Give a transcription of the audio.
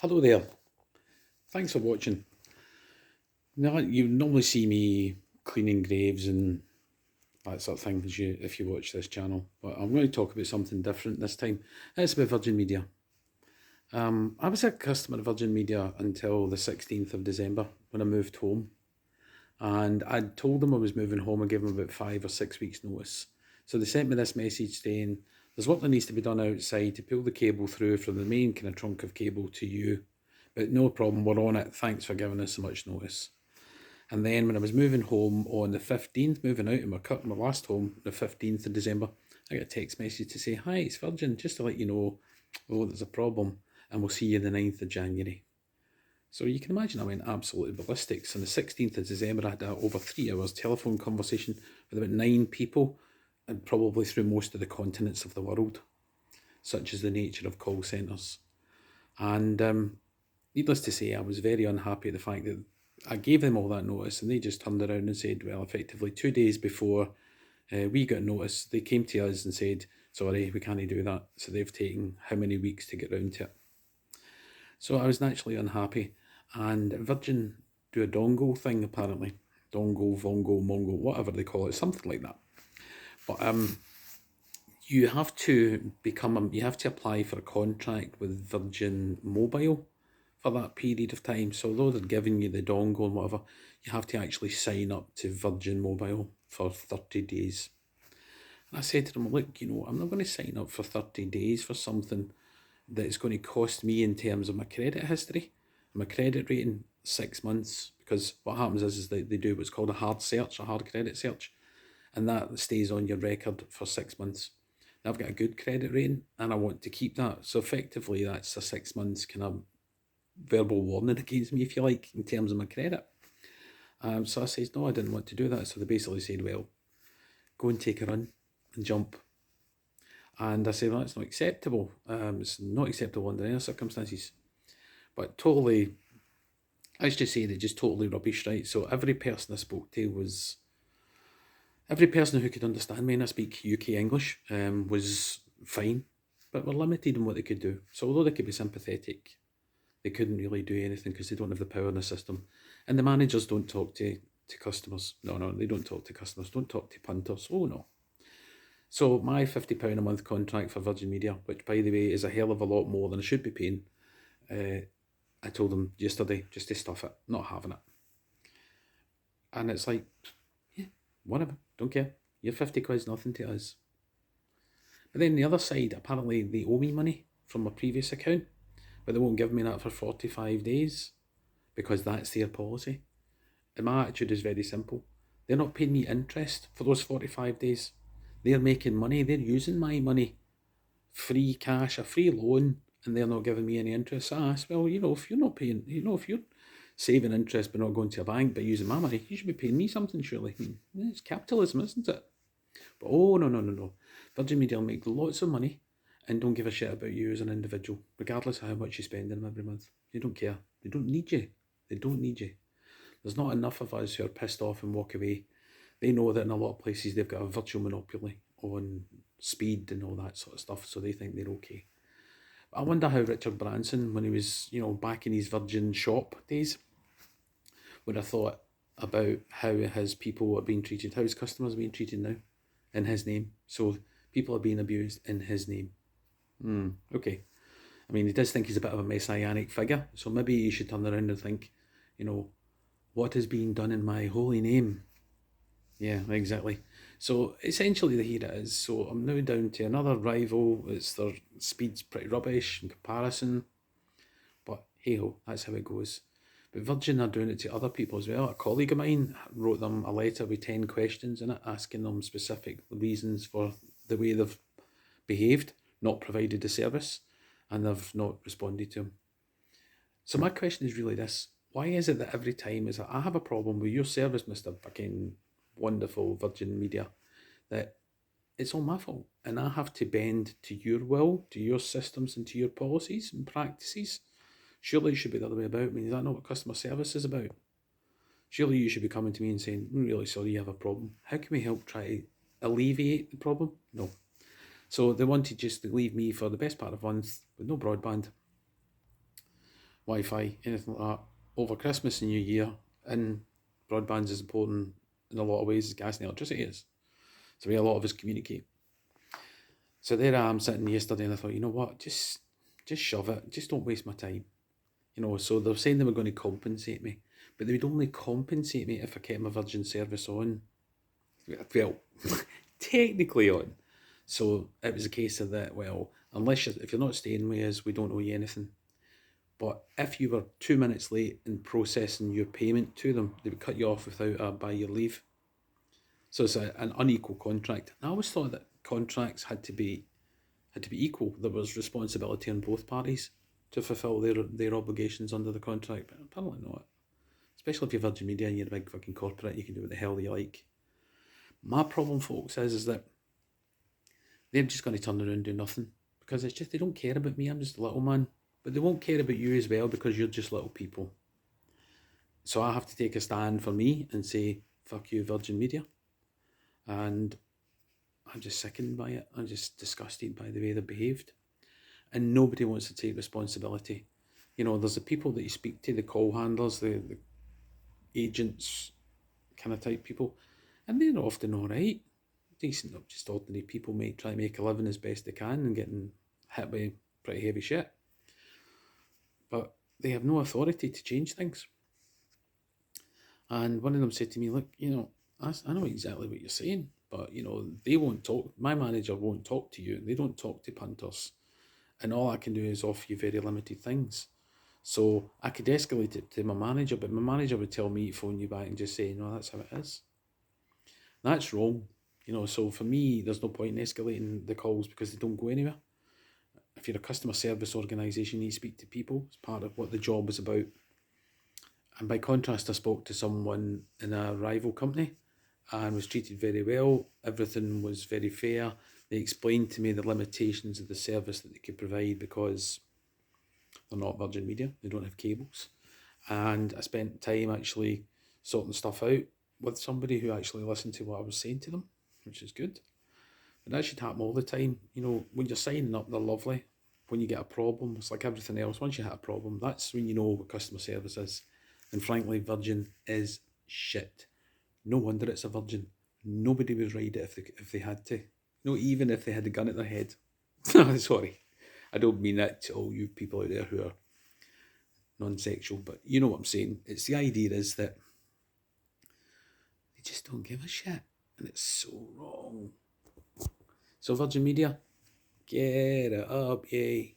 Hello there. Thanks for watching. Now, you normally see me cleaning graves and that sort of thing if you watch this channel, but I'm going to talk about something different this time. It's about Virgin Media. I was a customer of Virgin Media until the 16th of December when I moved home, and I'd told them I was moving home and gave them about 5 or 6 weeks' notice. So they sent me this message saying there's work that needs to be done outside to pull the cable through from the main kind of trunk of cable to you, but no problem, we're on it. Thanks for giving us so much notice. And then when I was moving home on the 15th, moving out of my last home, the 15th of December, I got a text message to say, "Hi, it's Virgin, just to let you know, oh, there's a problem, and we'll see you the 9th of January. So you can imagine I went absolutely ballistic. So on the 16th of December, I had over 3 hours telephone conversation with about 9 people, and probably through most of the continents of the world, such as the nature of call centres. And needless to say, I was very unhappy at the fact that I gave them all that notice and they just turned around and said, well, effectively 2 days before we got notice, they came to us and said, sorry, we can't do that. So they've taken how many weeks to get round to it. So I was naturally unhappy. And Virgin do a dongle thing, apparently. Dongle, Vongo, Mongo, whatever they call it, something like that. But you have to you have to apply for a contract with Virgin Mobile for that period of time. So although they're giving you the dongle and whatever, you have to actually sign up to Virgin Mobile for 30 days. And I said to them, look, I'm not going to sign up for 30 days for something that's going to cost me in terms of my credit history, my credit rating, 6 months. Because what happens is they do what's called a hard search, a hard credit search, and that stays on your record for 6 months. I've got a good credit rating and I want to keep that. So effectively, that's a 6 months kind of verbal warning against me, if you like, in terms of my credit. So I said, no, I didn't want to do that. So they basically said, well, go and take a run and jump. And I said, well, that's not acceptable. It's not acceptable under any circumstances. But totally, let's just say they're just totally rubbish, right? So every person I spoke to every person who could understand me and I speak UK English was fine, but were limited in what they could do. So although they could be sympathetic, they couldn't really do anything because they don't have the power in the system. And the managers don't talk to customers. No, they don't talk to customers. Don't talk to punters. Oh, no. So my £50 a month contract for Virgin Media, which, by the way, is a hell of a lot more than I should be paying, I told them yesterday just to stuff it, not having it. And it's like, yeah, whatever, don't care. Your 50 quid's nothing to us. But then the other side, apparently they owe me money from my previous account, but they won't give me that for 45 days because that's their policy. And my attitude is very simple. They're not paying me interest for those 45 days. They're making money. They're using my money. Free cash, a free loan, and they're not giving me any interest. I asked, well, if you're not paying, if you're saving interest but not going to a bank but using my money, you should be paying me something, surely. It's capitalism, isn't it? But oh, no. Virgin Media will make lots of money and don't give a shit about you as an individual, regardless of how much you spend in them every month. They don't care. They don't need you. They don't need you. There's not enough of us who are pissed off and walk away. They know that in a lot of places they've got a virtual monopoly on speed and all that sort of stuff, so they think they're okay. I wonder how Richard Branson, when he was, back in his Virgin shop days, would have thought about how his people are being treated, how his customers are being treated now in his name. So people are being abused in his name. Okay. I mean, he does think he's a bit of a messianic figure, so maybe he should turn around and think, what is being done in my holy name? Yeah, exactly. So essentially, here it is. So I'm now down to another rival. Their speed's pretty rubbish in comparison, but hey ho, that's how it goes. But Virgin are doing it to other people as well. A colleague of mine wrote them a letter with 10 questions in it, asking them specific reasons for the way they've behaved, not provided the service, and they've not responded to them. So my question is really this: why is it that every time is that I have a problem with your service, Mr. fucking wonderful Virgin Media, that it's all my fault and I have to bend to your will, to your systems and to your policies and practices? Surely it should be the other way about. I mean, is that not what customer service is about? Surely you should be coming to me and saying, I'm really sorry you have a problem. How can we help try to alleviate the problem? No. So they wanted just to leave me for the best part of a month with no broadband. Wi-Fi, anything like that. Over Christmas and New Year, and broadband's as important in a lot of ways as gas and electricity is. It's the way a lot of us communicate. So there I am sitting yesterday and I thought, you know what, just shove it. Just don't waste my time. You know, so they're saying they were going to compensate me, but they would only compensate me if I kept my Virgin service on. Well, technically on. So it was a case of that, well, if you're not staying with us, we don't owe you anything. But if you were 2 minutes late in processing your payment to them, they would cut you off without a by your leave. So it's an unequal contract. And I always thought that contracts had to be equal. There was responsibility on both parties to fulfil their obligations under the contract, but apparently not. Especially if you're Virgin Media and you're a big fucking corporate, you can do what the hell you like. My problem, folks, is that they're just going to turn around and do nothing, because it's just they don't care about me. I'm just a little man, but they won't care about you as well because you're just little people. So I have to take a stand for me and say, fuck you, Virgin Media. And I'm just sickened by it. I'm just disgusted by the way they behaved. And nobody wants to take responsibility. You know, there's the people that you speak to, the call handlers, the agents kind of type people, and they're often all right. Decent, not just ordinary people, try to make a living as best they can and getting hit by pretty heavy shit. But they have no authority to change things. And one of them said to me, look, you know, I know exactly what you're saying, but, you know, they won't talk. My manager won't talk to you. They don't talk to punters. And all I can do is offer you very limited things. So I could escalate it to my manager, but my manager would tell me to phone you back and just say, no, that's how it is. That's wrong. You know, so for me, there's no point in escalating the calls because they don't go anywhere. If you're a customer service organisation, you need to speak to people. It's part of what the job is about. And by contrast, I spoke to someone in a rival company and was treated very well. Everything was very fair. They explained to me the limitations of the service that they could provide because they're not Virgin Media. They don't have cables. And I spent time actually sorting stuff out with somebody who actually listened to what I was saying to them, which is good. But that should happen all the time. You know, when you're signing up, they're lovely. When you get a problem, it's like everything else. Once you hit a problem, that's when you know what customer service is. And frankly, Virgin is shit. No wonder it's a Virgin. Nobody would ride it if they had to. No, even if they had a gun at their head. Sorry. I don't mean that to all you people out there who are non-sexual, but you know what I'm saying. It's the idea is that they just don't give a shit. And it's so wrong. So Virgin Media, get it up, yay.